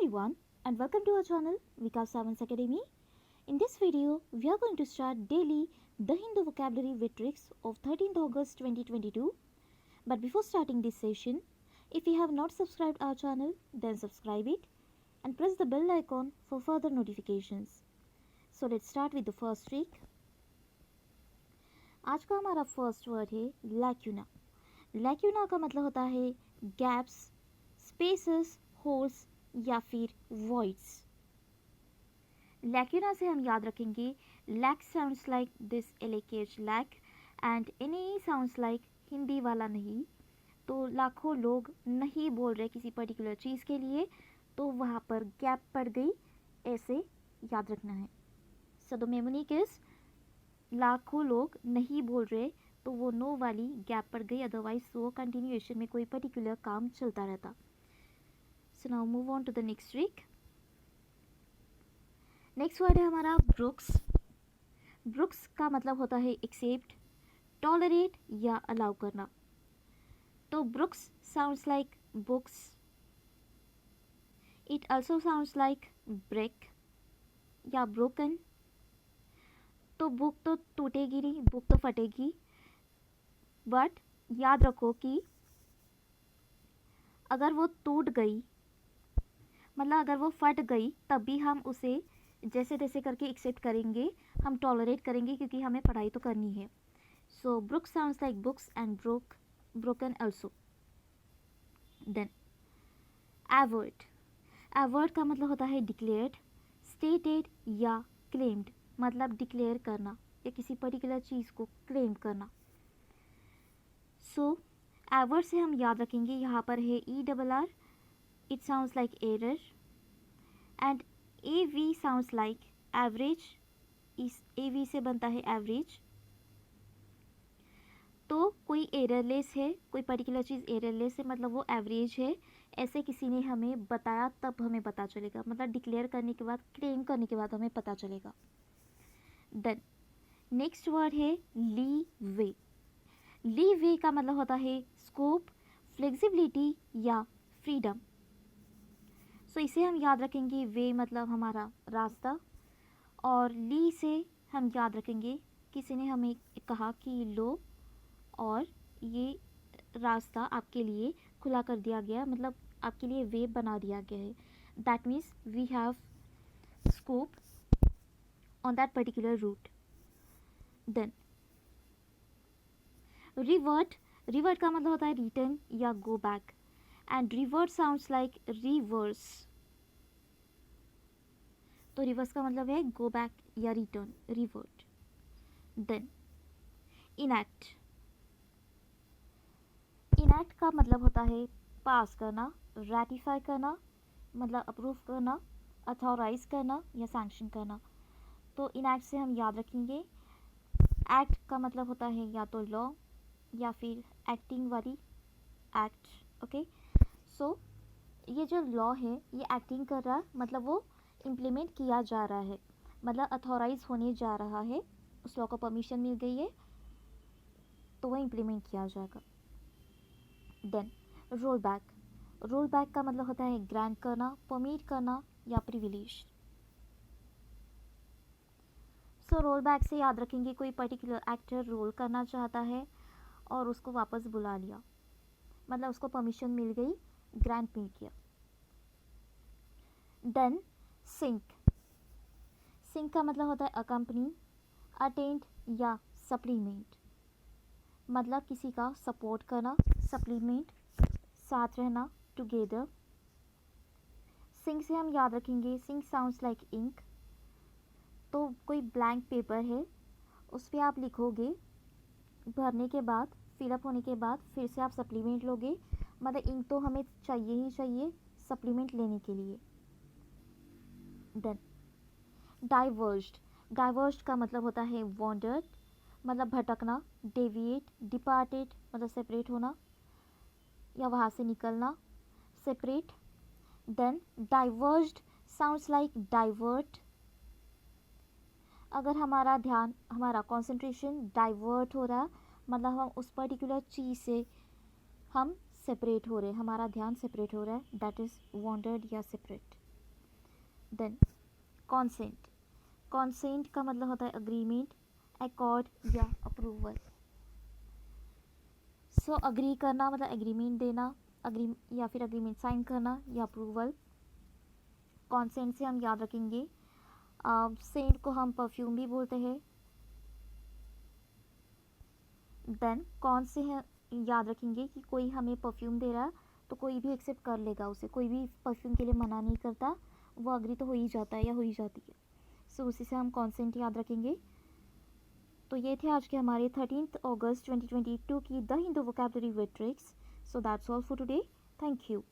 everyone and welcome to our channel Vikas Savans Academy. In this video, we are going to start daily the Hindu vocabulary with tricks of 13th August 2022. But before starting this session, if you have not subscribed our channel, then subscribe it and press the bell icon for further notifications. So let's start with the first trick. आज का हमारा first word है lacuna. Lacuna का मतलब होता है gaps, spaces, holes या फिर वॉइड्स. लैक्यूना से हम याद रखेंगे lack sounds like this leakage lack and any sounds like Hindi वाला नहीं. तो लाखों लोग नहीं बोल रहे किसी पर्टिकुलर चीज़ के लिए, तो वहाँ पर गैप पड़ गई, ऐसे याद रखना है. सो द मेमोनिक इज लाखों लोग नहीं बोल रहे, तो वो नो वाली गैप पड़ गई, अदरवाइज वो कंटिन्यूएशन में कोई पर्टिकुलर काम चलता रहता. So now move on to the next trick. Next word है हमारा ब्रुक्स. ब्रुक्स का मतलब होता है एक्सेप्ट, टॉलरेट या अलाउ करना. तो brooks sounds like books. It also sounds like break या ब्रोकन. तो बुक तो टूटेगी नहीं, बुक तो फटेगी, बट याद रखो कि अगर वो टूट गई, मतलब अगर वो फट गई, तब भी हम उसे जैसे तैसे करके एक्सेप्ट करेंगे, हम टॉलरेट करेंगे, क्योंकि हमें पढ़ाई तो करनी है. So brook sounds like books and broken also. Then avert. Avert का मतलब होता है डिक्लेयर्ड, स्टेटेड या क्लेम्ड. मतलब डिक्लेयर करना या किसी पर्टिकुलर चीज़ को क्लेम करना. सो एवर्ट से हम याद रखेंगे, यहाँ पर है ERR, it sounds like error, and AV sounds like average. इस AV से बनता है एवरेज. तो कोई एररलेस है, कोई पर्टिकुलर चीज़ एररलेस है, मतलब वो एवरेज है, ऐसे किसी ने हमें बताया तब हमें पता चलेगा. मतलब डिक्लेयर करने के बाद, क्लेम करने के बाद हमें पता चलेगा. देन नेक्स्ट वर्ड है लीवे. लीवे का मतलब होता है स्कोप, फ्लेक्सिबिलिटी या फ्रीडम. सो इसे हम याद रखेंगे, वे मतलब हमारा रास्ता, और ली से हम याद रखेंगे किसी ने हमें कहा कि लो, और ये रास्ता आपके लिए खुला कर दिया गया, मतलब आपके लिए वे बना दिया गया है. That means we have scope on that particular route. Then revert. Revert का मतलब होता है रिटर्न या go back, and revert sounds like reverse. तो रिवर्स का मतलब है गो बैक या return, revert. Then enact. Enact का मतलब होता है पास करना, रैटिफाई करना, मतलब अप्रूव करना, अथॉराइज करना या सैंक्शन करना. तो इनैक्ट से हम याद रखेंगे, एक्ट का मतलब होता है या तो लॉ या फिर एक्टिंग वाली एक्ट. ओके, सो ये जो लॉ है ये एक्टिंग कर रहा है, मतलब वो इम्प्लीमेंट किया जा रहा है, मतलब अथॉराइज होने जा रहा है, उस लॉ को परमिशन मिल गई है, तो वह इम्प्लीमेंट किया जाएगा. Then roll back. Roll back का मतलब होता है ग्रांट करना, परमिट करना या प्रिविलेज. सो रोल बैक से याद रखेंगे कोई पर्टिकुलर एक्टर रोल करना चाहता है और उसको वापस बुला लिया, मतलब उसको परमिशन मिल गई, ग्रांट मिल गया. Then sink. सिंक का मतलब होता है अकम्पनी, अटेंड या सप्लीमेंट. मतलब किसी का सपोर्ट करना, सप्लीमेंट, साथ रहना, टुगेदर. सिंक से हम याद रखेंगे, सिंक साउंड्स लाइक इंक. तो कोई ब्लैंक पेपर है, उस पर आप लिखोगे, भरने के बाद, फिलअप होने के बाद फिर से आप सप्लीमेंट लोगे, मतलब इंक तो हमें चाहिए ही चाहिए सप्लीमेंट लेने के लिए. देन डाइवर्ज्ड. डाइवर्ज्ड का मतलब होता है वॉन्डर्ड, मतलब भटकना, डेविएट, डिपार्टेड मतलब सेपरेट होना या वहाँ से निकलना, separate. Then diverged sounds like divert. अगर हमारा ध्यान, हमारा कंसंट्रेशन डाइवर्ट हो रहा है, मतलब हम उस पर्टिकुलर चीज़ से हम सेपरेट हो रहे हैं, हमारा ध्यान सेपरेट हो रहा है, दैट इज़ वॉन्डर्ड या सेपरेट. देन कॉन्सेंट, कॉन्सेंट का मतलब होता है अग्रीमेंट, अकॉर्ड या अप्रूवल। सो अग्री करना मतलब एग्रीमेंट देना, अग्री या फिर अग्रीमेंट साइन करना या अप्रूवल। कॉन्सेंट से हम याद रखेंगे सेंट को हम परफ्यूम भी बोलते हैं। देन कौन से याद रखेंगे कि कोई हमें परफ्यूम दे रहा है तो कोई भी एक्सेप्ट कर लेगा उसे, कोई भी परफ्यूम के लिए मना नहीं करता, वो अग्री तो हो ही जाता है या हो ही जाती है। सो उसी से हम कॉन्सेंट याद रखेंगे। तो ये थे आज के हमारे 13 अगस्त 2022 की the Hindu vocabulary with tricks. So that's all for today. Thank you.